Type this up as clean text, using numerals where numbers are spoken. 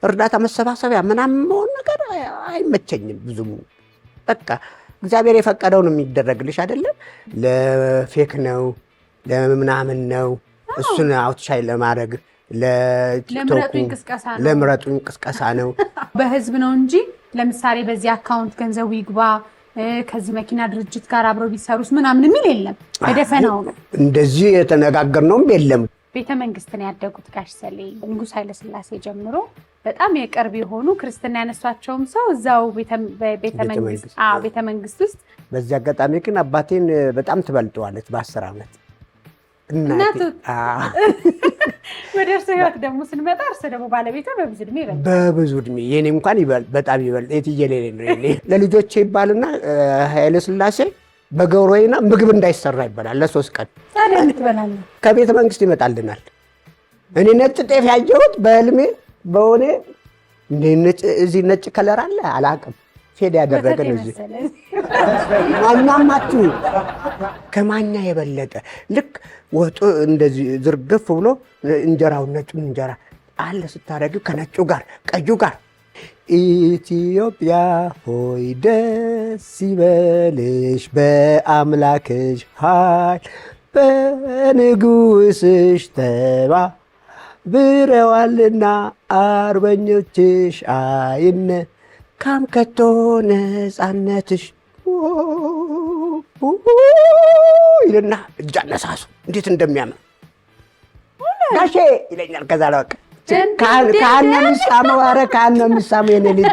እርዳታ መሰባሰቢያ ምናምን መሆን ነገር አይመቸኝም ብዙም። በቃ እግዚአብሔር የፈቀደው ነው የሚደረግልሽ አይደለም። ለፌክ ነው ለምናምን ነው እሱን አውትሻይ ለማድረግ ለምረጡኝ ቅስቀሳ ነው በህዝብ ነው እንጂ ለምሳሌ በዚህ አካውንት ገንዘቡ ይግባ ከዚህ መኪና ድርጅት ጋር አብረው ቢሰሩስ ምናምን የሚል የለም። በደፈናው ነው እንደዚህ የተነጋገርነውም የለም። ቤተ መንግስትን ያደጉት ጋሽ ሰሌ ንጉስ ኃይለ ሥላሴ ጀምሮ በጣም የቅርብ የሆኑ ክርስትና ያነሷቸውም ሰው እዛው ቤተ መንግስት ውስጥ። በዚህ አጋጣሚ ግን አባቴን በጣም ትበልጠዋለች በ10 ዓመት እናቴ። ወደ እርሱ ህይወት ደግሞ ስንመጣ እርሱ ደግሞ ባለቤቷ በብዙ እድሜ ይበልጣል። በብዙ እድሜ የኔ እንኳን በጣም ይበልጥ የትየሌሌ ነው የኔ። ለልጆቼ ይባልና ኃይለ ሥላሴ በገብሮይና ምግብ እንዳይሰራ ይባላል ለ3 ቀን። ታዲያ እንትበላለን ከቤተ መንግስት ይመጣልናል። እኔ ነጭ ጤፍ ያየሁት በህልሜ በሆነ እዚህ ነጭ ከለር አለ አላውቅም። ፌድ ያደረገን እዚህ ማኛማችሁ ከማኛ የበለጠ ልክ ወጡ እንደዚህ ዝርግፍ ብሎ እንጀራው ነጩን እንጀራ አለ ስታረጊው ከነጩ ጋር ቀዩ ጋር ኢትዮጵያ ሆይ ደስ ይበልሽ በአምላክሽ ኃይል በንጉስሽ ተባብረዋልና አርበኞችሽ አይነ ካምከቶ ነፃነትሽ ይልና እጅ አነሳሱ እንዴት እንደሚያምር ጋሼ ይለኛል። ከዛ ለወቅ ካህን ነው የሚሳመው። ኧረ ካህን ነው የሚሳመው የኔ ልጅ